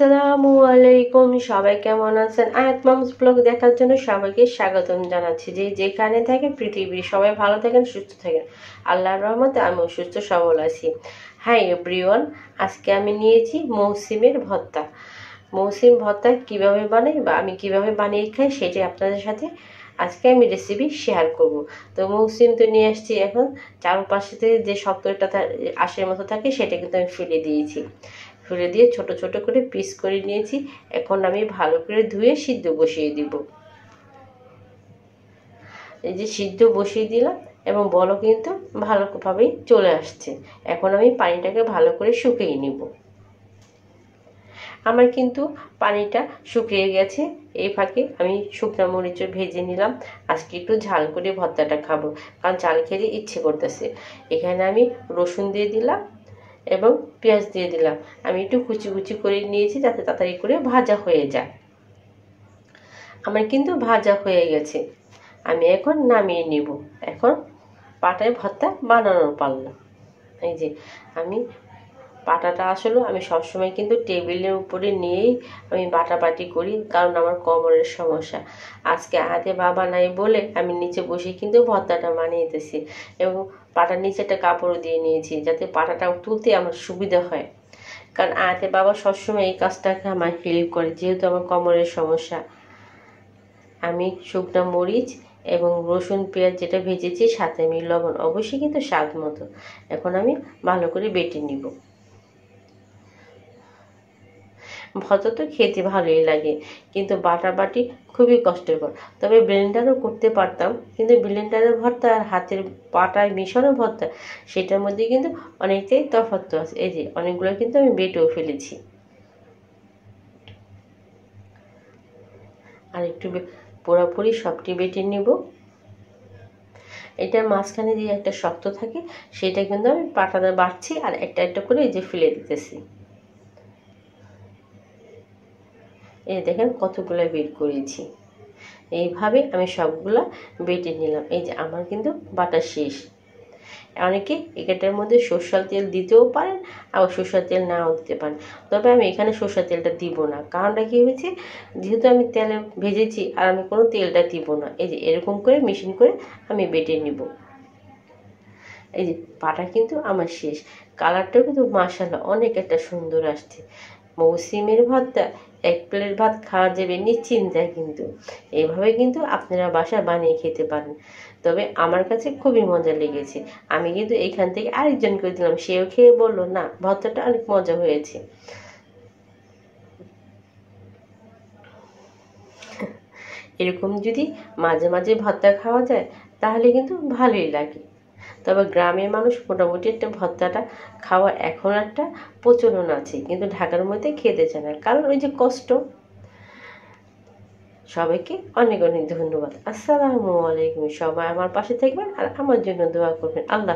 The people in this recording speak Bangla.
আসসালামু আলাইকুম, সবাই কেমন আছেন? আয়াত মামস ব্লগ দেখার জন্য সবাইকে স্বাগতম জানাচ্ছি। যেখানে থাকেন পৃথিবীর সবাই ভালো থাকেন, সুস্থ থাকেন। আল্লাহর রহমতে আমিও সুস্থ সবল আছি। হাই এভরিওয়ান, আজকে আমি নিয়েছি মৌসিমের ভর্তা। মৌসিম ভর্তা কিভাবে বানাই বা আমি কিভাবে বানিয়ে খাই সেটাই আপনাদের সাথে আজকে আমি রেসিপি শেয়ার করব। তো মৌসিম তো নিয়ে আসছি, এখন চারপাশে যে শক্তটা আশের মতো থাকে সেটা কিন্তু আমি ফেলে দিয়েছি। ফেলে দিয়ে ছোট ছোট করে পিস করে নিয়েছি। এখন আমি ভালো করে ধুয়ে সিদ্ধ বসিয়ে দিব। এই যে সিদ্ধ বসিয়ে দিলাম এবং বলও কিন্তু ভালোভাবেই চলে আসছে। এখন আমি পানিটাকে ভালো করে শুকিয়ে নিব। আমার কিন্তু পানিটা শুকিয়ে গেছে। এই ফাঁকে আমি শুকনো মরিচও ভেজে নিলাম। আজকে একটু ঝাল করে ভর্তাটা খাবো, কারণ ঝাল খেতে ইচ্ছে করতেছে। এখানে আমি রসুন দিয়ে দিলাম এবং পেঁয়াজ দিয়ে দিলাম। আমি একটু কুচি কুচি করে নিয়েছি যাতে তাড়াতাড়ি করে ভাজা হয়ে যায়। আমার কিন্তু ভাজা হয়ে গেছে, আমি এখন নামিয়ে নিব। এখন পাটায় ভর্তা বানানোর পাল্লা। এই যে আমি পাটাটা আসলে আমি সবসময় কিন্তু টেবিলের উপরে নিয়েই আমি বাটাবাটি করি, কারণ আমার কোমরের সমস্যা। আজকে হাতে বাবা নাই বলে আমি নিচে বসে কিন্তু ভর্তাটা বানিয়েতেছি এবং পাটার নিচে একটা কাপড় দিয়ে নিয়েছি যাতে পাটাটা তুলতে আমার সুবিধা হয়। কারণ হাতে বাবা সবসময় এই কাজটাকে আমার হেল্প করে, যেহেতু আমার কোমরের সমস্যা। আমি শুকনো মরিচ এবং রসুন পেঁয়াজ যেটা ভেজেছি, সাথে আমি লবণ অবশ্যই কিন্তু স্বাদ মতো। এখন আমি ভালো করে বেটে নিব। ভর্তা তো খেতে ভালোই লাগে, কিন্তু বাটাবাটি খুবই কষ্টকর। তবে ব্লেন্ডারও করতে পারতাম, কিন্তু ব্লেন্ডারের ভর্তা আর হাতের পাটায় মিশানো ভর্তা সেটার মধ্যে কিন্তু অনেকটাই তফাৎ আছে। এই যে অনেকগুলো কিন্তু আমি বেটেও ফেলেছি। আর একটু পুরোপুরি সবটি বেটে নেব। এটার মাঝখানে যে একটা শক্ত থাকে সেটা কিন্তু আমি পাটাতে বাটছি আর একটা একটা করে এই যে ফেলে দিতেছি। এই দেখেন কতগুলো বেট করেছি। এইভাবে আমি সবগুলা বেটে নিলাম। এই যে আমার কিন্তু বাটা শেষ। অনেকে এটার মধ্যে সরষের তেল দিতেও পারেন, আবার সরষের তেল নাও দিতে পারেন। তবে আমি এখানে সরষের তেলটা দিব না, কারণটা কি হয়েছে, যেহেতু আমি তেলে ভেজেছি আর আমি কোনো তেলটা দিব না। এই যে এরকম করে মেশিন করে আমি বেটে নিব। এই যে পাটা কিন্তু আমার শেষ। কালারটাও কিন্তু মাশাআল্লাহ অনেক একটা সুন্দর আসছে। মৌসিমের ভর্তা এক প্লেট ভাত খাওয়া যাবে নিশ্চিন্তায়। কিন্তু এইভাবে কিন্তু আপনারা বাসায় বানিয়ে খেতে পারেন। তবে আমার কাছে খুবই মজা লেগেছে। আমি কিন্তু এখান থেকে আরেকজনকে দিলাম, সেও খেয়ে বললো না ভর্তাটা অনেক মজা হয়েছে। এরকম যদি মাঝে মাঝে ভর্তা খাওয়া যায় তাহলে কিন্তু ভালোই লাগে। তবে গ্রামের মানুষ মোটামুটি একটা ভর্তাটা খাওয়া এখন একটা প্রচলন আছে, কিন্তু ঢাকার মধ্যে খেতে চায় না, কারণ ওই যে কষ্ট। সবাইকে অনেক অনেক ধন্যবাদ। আসসালামু আলাইকুম। সবাই আমার পাশে থাকবেন আর আমার জন্য দোয়া করবেন। আল্লাহ।